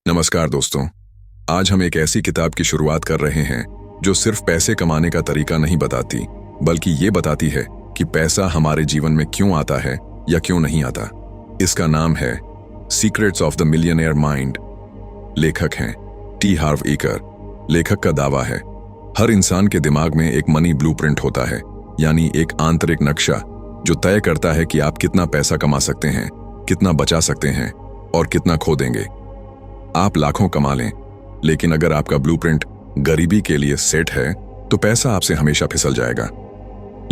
नमस्कार दोस्तों। आज हम एक ऐसी किताब की शुरुआत कर रहे हैं जो सिर्फ पैसे कमाने का तरीका नहीं बताती, बल्कि ये बताती है कि पैसा हमारे जीवन में क्यों आता है या क्यों नहीं आता। इसका नाम है secrets of the millionaire mind. लेखक हैं टी हार्व एकर। लेखक का दावा है हर इंसान के दिमाग में एक मनी ब्लूप्रिंट होता है, यानी एक आंतरिक नक्शा जो तय करता है कि आप कितना पैसा कमा सकते हैं, कितना बचा सकते हैं और कितना खो देंगे। आप लाखों कमा लें, लेकिन अगर आपका ब्लूप्रिंट गरीबी के लिए सेट है तो पैसा आपसे हमेशा फिसल जाएगा।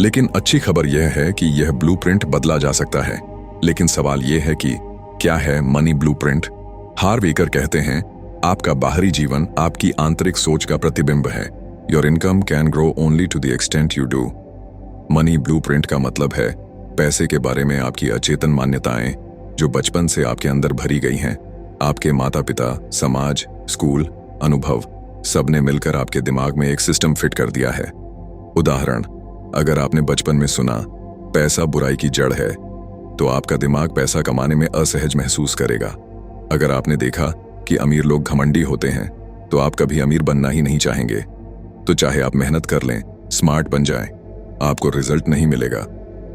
लेकिन अच्छी खबर यह है कि यह ब्लूप्रिंट बदला जा सकता है। लेकिन सवाल यह है कि क्या है मनी ब्लूप्रिंट? हार्व एकर कहते हैं आपका बाहरी जीवन आपकी आंतरिक सोच का प्रतिबिंब है। Your income can grow only to the extent you do. Money blueprint का मतलब है पैसे के बारे में आपकी अचेतन मान्यताएं जो बचपन से आपके अंदर भरी गई हैं। आपके माता पिता, समाज, स्कूल, अनुभव सबने मिलकर आपके दिमाग में एक सिस्टम फिट कर दिया है। उदाहरण, अगर आपने बचपन में सुना पैसा बुराई की जड़ है, तो आपका दिमाग पैसा कमाने में असहज महसूस करेगा। अगर आपने देखा कि अमीर लोग घमंडी होते हैं, तो आप कभी अमीर बनना ही नहीं चाहेंगे। तो चाहे आप मेहनत कर लें, स्मार्ट बन जाएं, आपको रिजल्ट नहीं मिलेगा,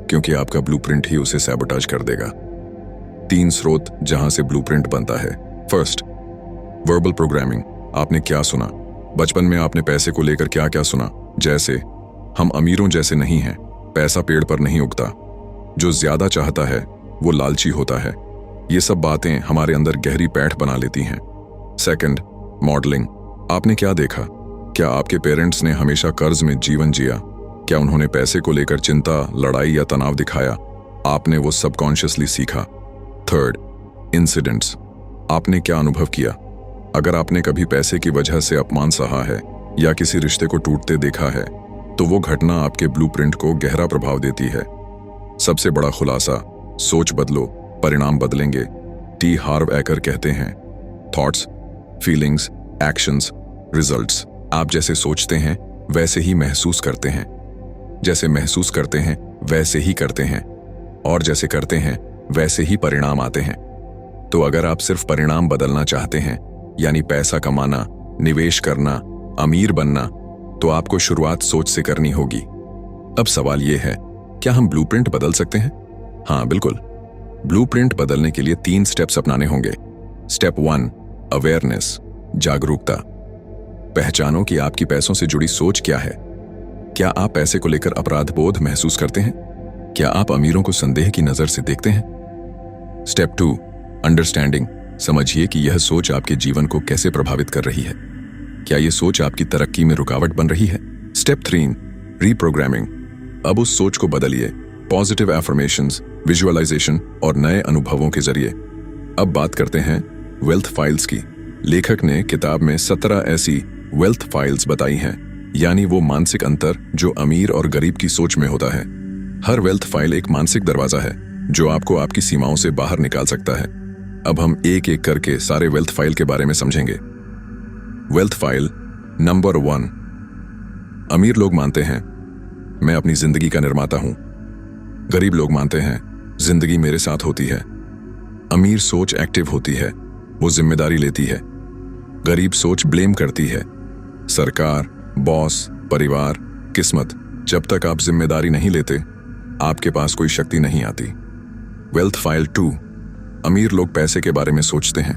क्योंकि आपका ब्लूप्रिंट ही उसे सैबोटाज कर देगा। 3 स्रोत जहां से ब्लूप्रिंट बनता है। First, verbal programming. आपने क्या सुना? बचपन में आपने पैसे को लेकर क्या क्या सुना? जैसे, हम अमीरों जैसे नहीं हैं, पैसा पेड़ पर नहीं उगता, जो ज्यादा चाहता है वो लालची होता है। ये सब बातें हमारे अंदर गहरी पैठ बना लेती हैं। Second, modelling. आपने क्या देखा? क्या आपके पेरेंट्स ने हमेशा कर्ज में जीवन जिया? क्या उन्होंने पैसे को लेकर चिंता, लड़ाई या तनाव दिखाया? आपने वो सबकॉन्शियसली सीखा। Third, incidents. आपने क्या अनुभव किया? अगर आपने कभी पैसे की वजह से अपमान सहा है या किसी रिश्ते को टूटते देखा है, तो वो घटना आपके ब्लूप्रिंट को गहरा प्रभाव देती है। सबसे बड़ा खुलासा, सोच बदलो, परिणाम बदलेंगे। टी हार्व एकर कहते हैं थॉट्स, फीलिंग्स, एक्शंस, रिजल्ट्स। आप जैसे सोचते हैं वैसे ही महसूस करते हैं, जैसे महसूस करते हैं वैसे ही करते हैं, और जैसे करते हैं वैसे ही परिणाम आते हैं। तो अगर आप सिर्फ परिणाम बदलना चाहते हैं, यानी पैसा कमाना, निवेश करना, अमीर बनना, तो आपको शुरुआत सोच से करनी होगी। अब सवाल यह है, क्या हम ब्लूप्रिंट बदल सकते हैं? हाँ, बिल्कुल। ब्लूप्रिंट बदलने के लिए 3 स्टेप्स अपनाने होंगे। स्टेप 1, अवेयरनेस, जागरूकता। पहचानो कि आपकी पैसों से जुड़ी सोच क्या है। क्या आप पैसे को लेकर अपराध बोध महसूस करते हैं? क्या आप अमीरों को संदेह की नजर से देखते हैं? Step 2, understanding. समझिए कि यह सोच आपके जीवन को कैसे प्रभावित कर रही है। क्या यह सोच आपकी तरक्की में रुकावट बन रही है? Step 3, reprogramming. अब उस सोच को बदलिए, पॉजिटिव एफर्मेशंस, विजुअलाइजेशन और नए अनुभवों के जरिए। अब बात करते हैं वेल्थ फाइल्स की। लेखक ने किताब में 17 ऐसी वेल्थ फाइल्स बताई हैं, यानी वो मानसिक अंतर जो अमीर और गरीब की सोच में होता है। हर वेल्थ फाइल एक मानसिक दरवाजा है जो आपको आपकी सीमाओं से बाहर निकाल सकता है। अब हम एक एक करके सारे वेल्थ फाइल के बारे में समझेंगे। वेल्थ फाइल नंबर 1, अमीर लोग मानते हैं मैं अपनी जिंदगी का निर्माता हूं। गरीब लोग मानते हैं जिंदगी मेरे साथ होती है। अमीर सोच एक्टिव होती है, वो जिम्मेदारी लेती है। गरीब सोच ब्लेम करती है, सरकार, बॉस, परिवार, किस्मत। जब तक आप जिम्मेदारी नहीं लेते, आपके पास कोई शक्ति नहीं आती। वेल्थ फाइल 2, अमीर लोग पैसे के बारे में सोचते हैं,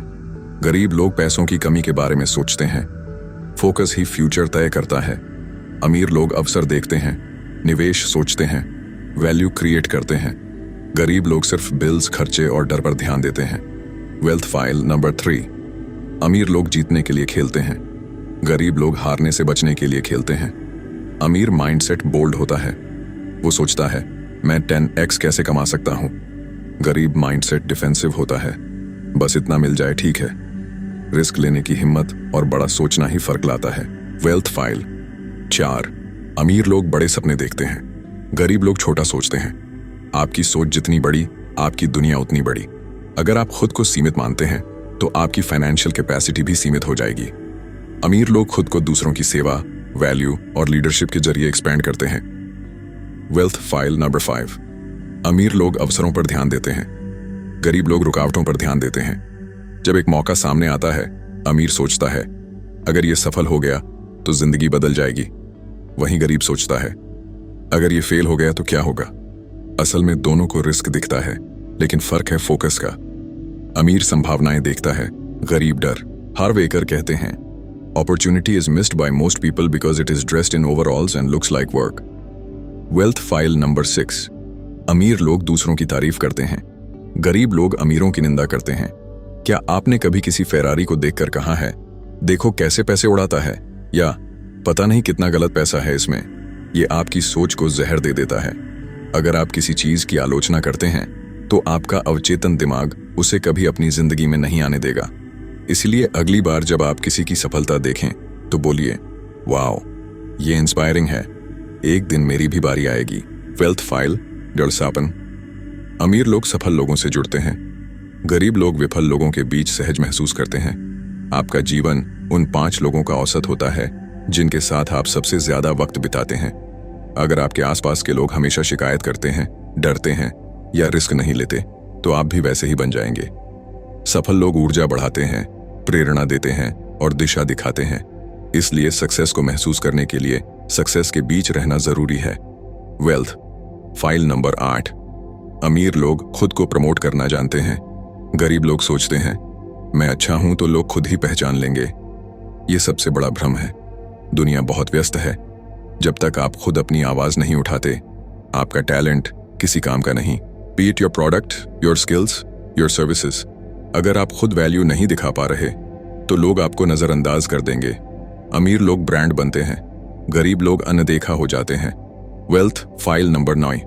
गरीब लोग पैसों की कमी के बारे में सोचते हैं। फोकस ही फ्यूचर तय करता है। अमीर लोग अवसर देखते हैं, निवेश सोचते हैं, वैल्यू क्रिएट करते हैं। गरीब लोग सिर्फ बिल्स, खर्चे और डर पर ध्यान देते हैं। वेल्थ फाइल नंबर 3, अमीर लोग जीतने के लिए खेलते हैं, गरीब लोग हारने से बचने के लिए खेलते हैं। अमीर माइंडसेट बोल्ड होता है, वो सोचता है मैं 10x कैसे कमा सकता हूं। गरीब माइंडसेट डिफेंसिव होता है, बस इतना मिल जाए ठीक है। रिस्क लेने की हिम्मत और बड़ा सोचना ही फर्क लाता है। वेल्थ फाइल 4, अमीर लोग बड़े सपने देखते हैं, गरीब लोग छोटा सोचते हैं। आपकी सोच जितनी बड़ी, आपकी दुनिया उतनी बड़ी। अगर आप खुद को सीमित मानते हैं, तो आपकी फाइनेंशियल कैपेसिटी भी सीमित हो जाएगी। अमीर लोग खुद को दूसरों की सेवा, वैल्यू और लीडरशिप के जरिए एक्सपैंड करते हैं। वेल्थ फाइल नंबर 5, अमीर लोग अवसरों पर ध्यान देते हैं, गरीब लोग रुकावटों पर ध्यान देते हैं। जब एक मौका सामने आता है अमीर सोचता है अगर ये सफल हो गया तो जिंदगी बदल जाएगी। वहीं गरीब सोचता है अगर ये फेल हो गया तो क्या होगा। असल में दोनों को रिस्क दिखता है, लेकिन फर्क है फोकस का। अमीर संभावनाएं देखता है, गरीब डर। हार्वेकर कहते हैं opportunity is missed by most people because it is dressed in overalls and looks like work. Wealth file number 6। अमीर लोग दूसरों की तारीफ करते हैं, गरीब लोग अमीरों की निंदा करते हैं। क्या आपने कभी किसी फेरारी को देखकर कहा है देखो कैसे पैसे उड़ाता है, या पता नहीं कितना गलत पैसा है इसमें। ये आपकी सोच को जहर दे देता है। अगर आप किसी चीज की आलोचना करते हैं तो आपका अवचेतन दिमाग उसे कभी अपनी जिंदगी में नहीं आने देगा। इसलिए अगली बार जब आप किसी की सफलता देखें तो बोलिए वाओ, ये इंस्पायरिंग है, एक दिन मेरी भी बारी आएगी। वेल्थ फाइल जड़सापन। अमीर लोग सफल लोगों से जुड़ते हैं, गरीब लोग विफल लोगों के बीच सहज महसूस करते हैं। आपका जीवन उन 5 लोगों का औसत होता है जिनके साथ आप सबसे ज्यादा वक्त बिताते हैं। अगर आपके आसपास के लोग हमेशा शिकायत करते हैं, डरते हैं या रिस्क नहीं लेते, तो आप भी वैसे ही बन जाएंगे। सफल लोग ऊर्जा बढ़ाते हैं, प्रेरणा देते हैं और दिशा दिखाते हैं। इसलिए सक्सेस को महसूस करने के लिए सक्सेस के बीच रहना जरूरी है। Wealth file number 8। अमीर लोग खुद को प्रमोट करना जानते हैं, गरीब लोग सोचते हैं मैं अच्छा हूं तो लोग खुद ही पहचान लेंगे। ये सबसे बड़ा भ्रम है। दुनिया बहुत व्यस्त है। जब तक आप खुद अपनी आवाज नहीं उठाते, आपका टैलेंट किसी काम का नहीं। B it your product, your skills, your services. अगर आप खुद वैल्यू नहीं दिखा पा रहे तो लोग आपको नजरअंदाज कर देंगे। अमीर लोग ब्रांड बनते हैं, गरीब लोग अनदेखा हो जाते हैं। Wealth file number 9।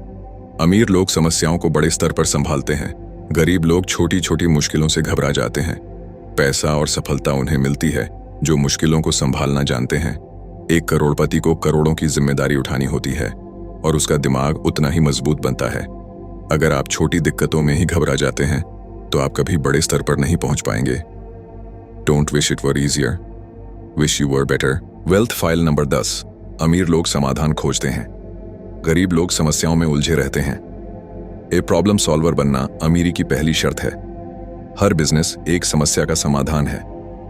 अमीर लोग समस्याओं को बड़े स्तर पर संभालते हैं, गरीब लोग छोटी छोटी मुश्किलों से घबरा जाते हैं। पैसा और सफलता उन्हें मिलती है जो मुश्किलों को संभालना जानते हैं। एक करोड़पति को करोड़ों की जिम्मेदारी उठानी होती है और उसका दिमाग उतना ही मजबूत बनता है। अगर आप छोटी दिक्कतों में ही घबरा जाते हैं तो आप कभी बड़े स्तर पर नहीं पहुंच पाएंगे। Don't wish it were easier, wish you were better. Wealth file number 10। अमीर लोग समाधान खोजते हैं, गरीब लोग समस्याओं में उलझे रहते हैं। ए प्रॉब्लम सॉल्वर बनना अमीरी की पहली शर्त है। हर बिजनेस एक समस्या का समाधान है।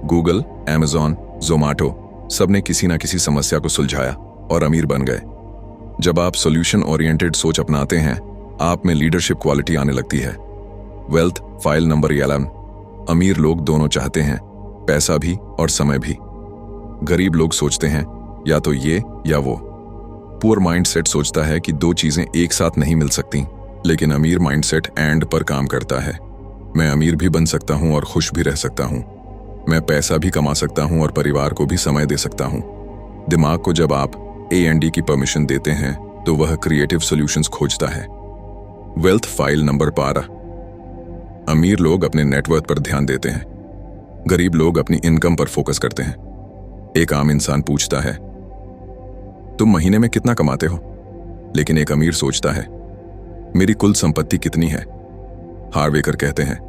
गूगल, अमेज़न, ज़ोमैटो सबने किसी ना किसी समस्या को सुलझाया और अमीर बन गए। जब आप सॉल्यूशन ओरिएंटेड सोच अपनाते हैं, आप में लीडरशिप क्वालिटी आने लगती है। Wealth file number 11। अमीर लोग दोनों चाहते हैं, पैसा भी और समय भी। गरीब लोग सोचते हैं या तो ये या वो। पुअर माइंडसेट सोचता है कि दो चीजें एक साथ नहीं मिल सकती, लेकिन अमीर माइंडसेट एंड पर काम करता है। मैं अमीर भी बन सकता हूं और खुश भी रह सकता हूं। मैं पैसा भी कमा सकता हूं और परिवार को भी समय दे सकता हूं। दिमाग को जब आप A&D की परमिशन देते हैं तो वह क्रिएटिव सॉल्यूशंस खोजता है। Wealth file number 12। अमीर लोग अपने नेटवर्थ पर ध्यान देते हैं, गरीब लोग अपनी इनकम पर फोकस करते हैं। एक आम इंसान पूछता है तुम महीने में कितना कमाते हो, लेकिन एक अमीर सोचता है मेरी कुल संपत्ति कितनी है। हार्वेकर कहते हैं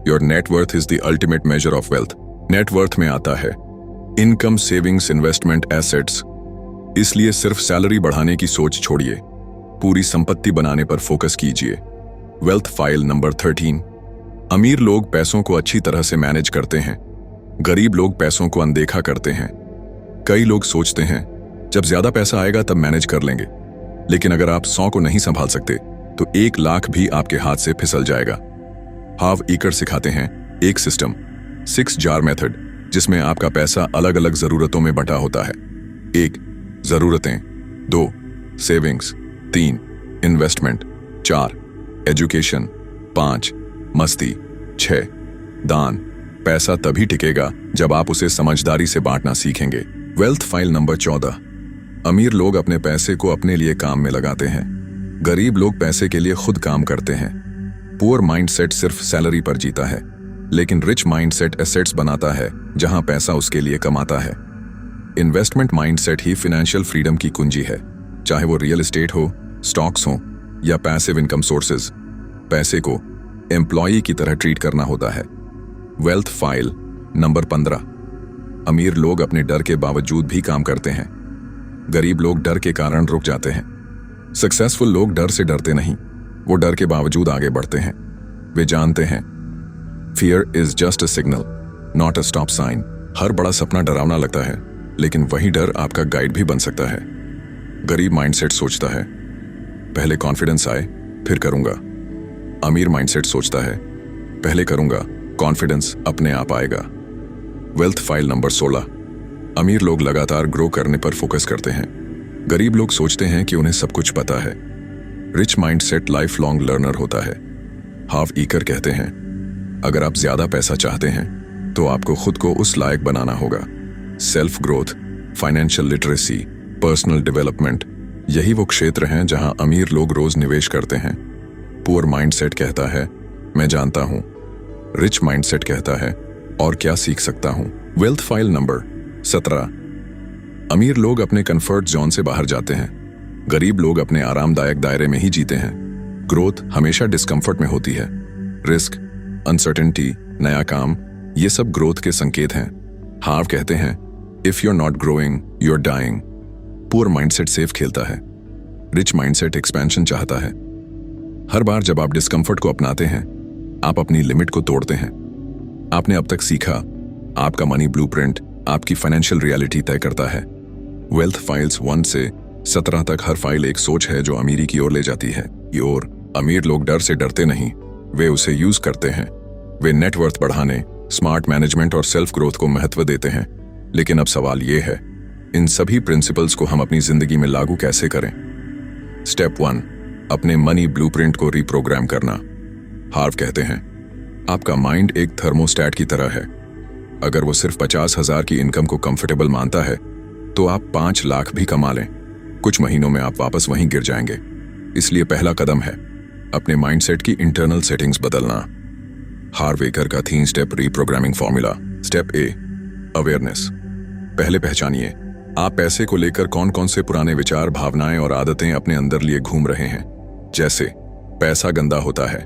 your net worth is the ultimate measure of wealth. Net worth में आता है इनकम, सेविंग्स, इन्वेस्टमेंट, एसेट्स। इसलिए सिर्फ सैलरी बढ़ाने की सोच छोड़िए, पूरी संपत्ति बनाने पर फोकस कीजिए। Wealth file number 13। अमीर लोग पैसों को अच्छी तरह से मैनेज करते हैं, गरीब लोग पैसों को अनदेखा करते हैं। कई लोग सोचते हैं जब ज्यादा पैसा आएगा तब मैनेज कर लेंगे, लेकिन अगर आप 100 को नहीं संभाल सकते तो 1 लाख भी आपके हाथ से फिसल जाएगा। हाव ईकर सिखाते हैं एक सिस्टम, 6 जार मेथड, जिसमें आपका पैसा अलग अलग जरूरतों में बंटा होता है। 1 जरूरतें, 2 सेविंग्स, 3 इन्वेस्टमेंट, 4 एजुकेशन, 5 मस्ती, 6 दान। पैसा तभी टिकेगा जब आप उसे समझदारी से बांटना सीखेंगे। Wealth file number 14। अमीर लोग अपने पैसे को अपने लिए काम में लगाते हैं, गरीब लोग पैसे के लिए खुद काम करते हैं। पुअर माइंडसेट सिर्फ सैलरी पर जीता है, लेकिन रिच माइंडसेट एसेट्स बनाता है जहां पैसा उसके लिए कमाता है। इन्वेस्टमेंट माइंडसेट ही फाइनेंशियल फ्रीडम की कुंजी है, चाहे वो रियल एस्टेट हो, स्टॉक्स हो या पैसिव इनकम सोर्सेज। पैसे को एम्प्लॉई की तरह ट्रीट करना होता है। Wealth file number 15। अमीर लोग अपने डर के बावजूद भी काम करते हैं, गरीब लोग डर के कारण रुक जाते हैं। सक्सेसफुल लोग डर से डरते नहीं, वो डर के बावजूद आगे बढ़ते हैं। वे जानते हैं fear is just a signal, not a stop sign. हर बड़ा सपना डरावना लगता है, लेकिन वही डर आपका गाइड भी बन सकता है। गरीब माइंडसेट सोचता है पहले कॉन्फिडेंस आए फिर करूंगा। अमीर माइंडसेट सोचता है पहले करूंगा, कॉन्फिडेंस अपने आप आएगा। Wealth file number 16। अमीर लोग लगातार ग्रो करने पर फोकस करते हैं। गरीब लोग सोचते हैं कि उन्हें सब कुछ पता है। Rich mindset life long learner होता है। हाव ईकर कहते हैं अगर आप ज्यादा पैसा चाहते हैं तो आपको खुद को उस लायक बनाना होगा। Self growth, financial literacy, personal development, यही वो क्षेत्र हैं जहां अमीर लोग रोज निवेश करते हैं। पुअर माइंडसेट कहता है मैं जानता हूं। रिच माइंडसेट कहता है और क्या सीख सकता हूं। Wealth file number 17। अमीर लोग अपने कंफर्ट जोन से बाहर जाते हैं। गरीब लोग अपने आरामदायक दायरे में ही जीते हैं। ग्रोथ हमेशा डिस्कम्फर्ट में होती है। रिस्क, अनसर्टेनिटी, नया काम, ये सब ग्रोथ के संकेत हैं। हार्व कहते हैं if you are not growing you are dying. Poor mindset safe खेलता है। रिच माइंडसेट एक्सपेंशन चाहता है। हर बार जब आप डिस्कम्फर्ट को अपनाते हैं आप अपनी लिमिट को तोड़ते हैं। आपने अब तक सीखा आपका मनी ब्लूप्रिंट आपकी फाइनेंशियल रियलिटी तय करता है। वेल्थ फाइल्स 1 से 17 तक हर फाइल एक सोच है जो अमीरी की ओर ले जाती है। ये और अमीर लोग डर से डरते नहीं, वे उसे यूज करते हैं। वे नेटवर्थ बढ़ाने, स्मार्ट मैनेजमेंट और सेल्फ ग्रोथ को महत्व देते हैं। लेकिन अब सवाल यह है इन सभी प्रिंसिपल्स को हम अपनी जिंदगी में लागू कैसे करें। स्टेप 1, अपने मनी ब्लूप्रिंट को रीप्रोग्राम करना। हार्व कहते हैं आपका माइंड एक थर्मोस्टैट की तरह है। अगर वो सिर्फ 50,000 की इनकम को कंफर्टेबल मानता है तो आप 5 लाख भी कमा लें, कुछ महीनों में आप वापस वहीं गिर जाएंगे। इसलिए पहला कदम है अपने माइंडसेट की इंटरनल सेटिंग्स बदलना। हार्व ईकर का 3 स्टेप रीप्रोग्रामिंग फॉर्मूला। स्टेप ए, अवेयरनेस। पहले पहचानिए आप पैसे को लेकर कौन कौन से पुराने विचार, भावनाएं और आदतें अपने अंदर लिए घूम रहे हैं। जैसे पैसा गंदा होता है,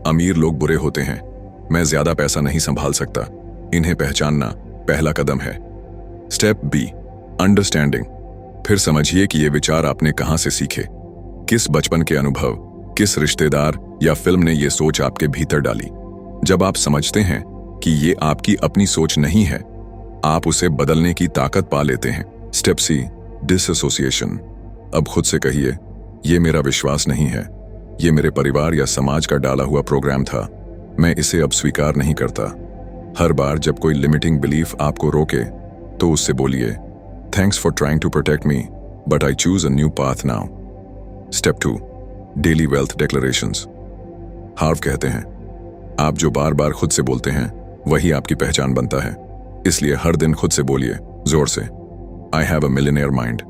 अमीर लोग बुरे होते हैं, मैं ज्यादा पैसा नहीं संभाल सकता। इन्हें पहचानना पहला कदम है। Step B, understanding. फिर समझिए कि ये विचार आपने कहां से सीखे, किस बचपन के अनुभव, किस रिश्तेदार या फिल्म ने ये सोच आपके भीतर डाली। जब आप समझते हैं कि ये आपकी अपनी सोच नहीं है, आप उसे बदलने की ताकत पा लेते हैं। स्टेप सी, डिसएसोसिएशन। अब खुद से कहिए ये मेरा विश्वास नहीं है, ये मेरे परिवार या समाज का डाला हुआ प्रोग्राम था, मैं इसे अब स्वीकार नहीं करता। हर बार जब कोई लिमिटिंग बिलीफ आपको रोके तो उससे बोलिए thanks for trying to protect me but I choose a new path now. Step 2, daily wealth declarations. Harv कहते हैं आप जो बार बार खुद से बोलते हैं वही आपकी पहचान बनता है। इसलिए हर दिन खुद से बोलिए जोर से I have a millionaire mind.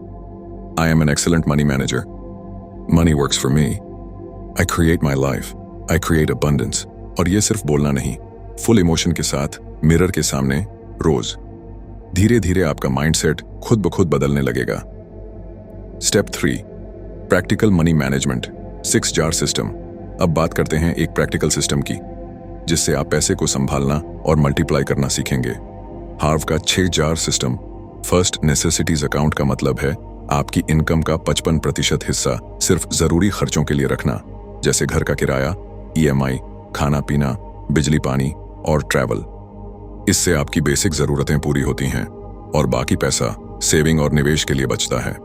I am an excellent money manager. Money works for me. I create my life. I create abundance. और ये सिर्फ बोलना नहीं, फुल इमोशन के साथ मिरर के सामने रोज। धीरे धीरे आपका माइंडसेट खुद ब खुद बदलने लगेगा। Step 3, practical money management, 6 jar system. अब बात करते हैं एक प्रैक्टिकल सिस्टम की जिससे आप पैसे को संभालना और मल्टीप्लाई करना सीखेंगे। हार्व का 6 jar system. First, necessities account का मतलब है आपकी इनकम का 55% हिस्सा सिर्फ जरूरी खर्चों के लिए रखना, जैसे घर का किराया, EMI, खाना पीना, बिजली पानी और ट्रैवल। इससे आपकी बेसिक जरूरतें पूरी होती हैं और बाकी पैसा सेविंग और निवेश के लिए बचता है।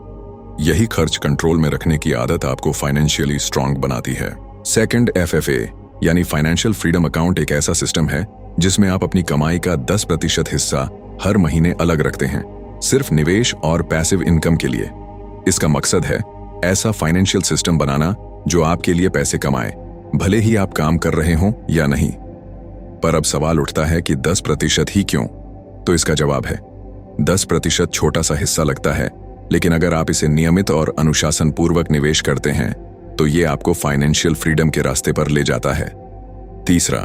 यही खर्च कंट्रोल में रखने की आदत आपको फाइनेंशियली स्ट्रांग बनाती है। सेकंड, FFA यानी फाइनेंशियल फ्रीडम अकाउंट एक ऐसा सिस्टम है जिसमें आप अपनी कमाई का 10% हिस्सा हर महीने अलग रखते हैं, सिर्फ निवेश और पैसिव इनकम के लिए। इसका मकसद है ऐसा फाइनेंशियल सिस्टम बनाना जो आपके लिए पैसे कमाए, भले ही आप काम कर रहे हों या नहीं। पर अब सवाल उठता है कि 10% ही क्यों? तो इसका जवाब है 10% छोटा सा हिस्सा लगता है, लेकिन अगर आप इसे नियमित और अनुशासन पूर्वक निवेश करते हैं तो ये आपको फाइनेंशियल फ्रीडम के रास्ते पर ले जाता है। तीसरा,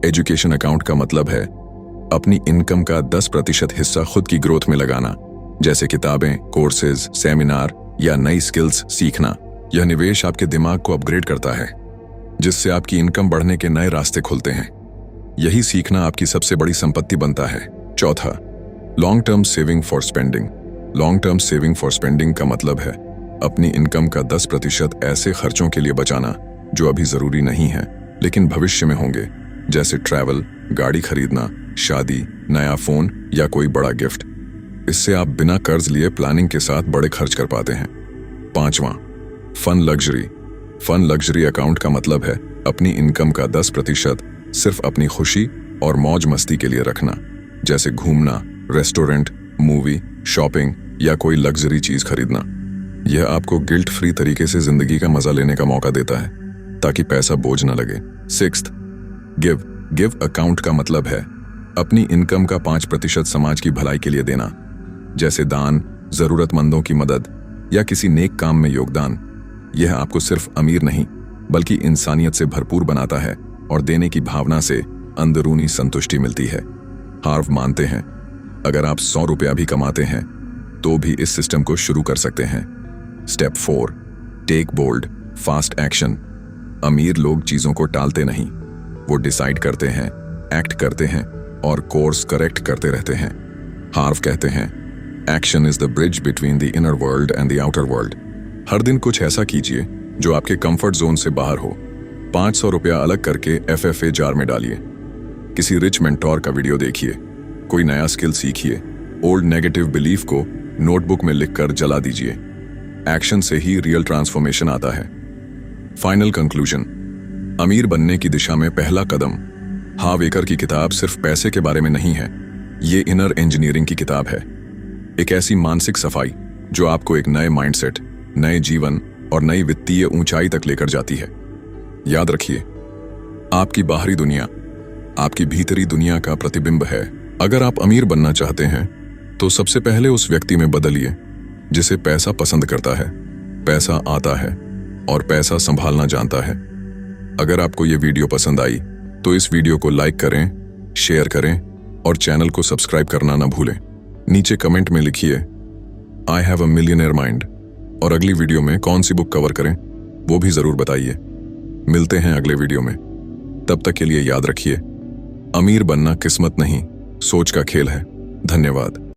एजुकेशन अकाउंट का मतलब है अपनी इनकम का 10% हिस्सा खुद की ग्रोथ में लगाना, जैसे किताबें, कोर्सेज, सेमिनार या नई स्किल्स सीखना। यह निवेश आपके दिमाग को अपग्रेड करता है, जिससे आपकी इनकम बढ़ने के नए रास्ते खुलते हैं। यही सीखना आपकी सबसे बड़ी संपत्ति बनता है। चौथा, long term saving for spending. Long term saving for spending का मतलब है अपनी इनकम का 10% ऐसे खर्चों के लिए बचाना जो अभी जरूरी नहीं है लेकिन भविष्य में होंगे। जैसे ट्रैवल, गाड़ी खरीदना, शादी, नया फोन या कोई बड़ा गिफ्ट। इससे आप बिना कर्ज लिए प्लानिंग के साथ बड़े खर्च कर पाते हैं। 5वां, fun luxury. Fun luxury account का मतलब है अपनी इनकम का 10% सिर्फ अपनी खुशी और मौज मस्ती के लिए रखना, जैसे घूमना, रेस्टोरेंट, मूवी, शॉपिंग या कोई लग्जरी चीज खरीदना। यह आपको गिल्ट फ्री तरीके से जिंदगी का मजा लेने का मौका देता है, ताकि पैसा बोझ न लगे। 6th, गिव अकाउंट का मतलब है अपनी इनकम का 5% समाज की भलाई के लिए देना, जैसे दान, जरूरतमंदों की मदद या किसी नेक काम में योगदान। यह आपको सिर्फ अमीर नहीं बल्कि इंसानियत से भरपूर बनाता है और देने की भावना से अंदरूनी संतुष्टि मिलती है। हार्व मानते हैं अगर आप 100 रुपया भी कमाते हैं तो भी इस सिस्टम को शुरू कर सकते हैं। Step 4, take bold fast action. अमीर लोग चीजों को टालते नहीं, वो डिसाइड करते हैं, एक्ट करते हैं और कोर्स करेक्ट करते रहते हैं। हार्व कहते हैं action is the bridge between the inner world and the outer world. हर दिन कुछ ऐसा कीजिए जो आपके कंफर्ट जोन से बाहर हो। 500 रुपया अलग करके FFA जार में डालिए, किसी रिच मेंटोर का वीडियो देखिए, कोई नया स्किल सीखिए, ओल्ड नेगेटिव बिलीफ को नोटबुक में लिखकर जला दीजिए। एक्शन से ही रियल ट्रांसफॉर्मेशन आता है। फाइनल कंक्लूजन, अमीर बनने की दिशा में पहला कदम। हार्व एकर की किताब सिर्फ पैसे के बारे में नहीं है, ये इनर इंजीनियरिंग की किताब है। एक ऐसी मानसिक सफाई जो आपको एक नए माइंडसेट, नए जीवन और नई वित्तीय ऊंचाई तक लेकर जाती है। याद रखिए, आपकी बाहरी दुनिया आपकी भीतरी दुनिया का प्रतिबिंब है। अगर आप अमीर बनना चाहते हैं तो सबसे पहले उस व्यक्ति में बदलिए जिसे पैसा पसंद करता है, पैसा आता है और पैसा संभालना जानता है। अगर आपको ये वीडियो पसंद आई तो इस वीडियो को लाइक करें, शेयर करें और चैनल को सब्सक्राइब करना ना भूलें। नीचे कमेंट में लिखिए I have a millionaire mind और अगली वीडियो में कौन सी बुक कवर करें वो भी जरूर बताइए। मिलते हैं अगले वीडियो में, तब तक के लिए याद रखिए, अमीर बनना किस्मत नहीं, सोच का खेल है। धन्यवाद।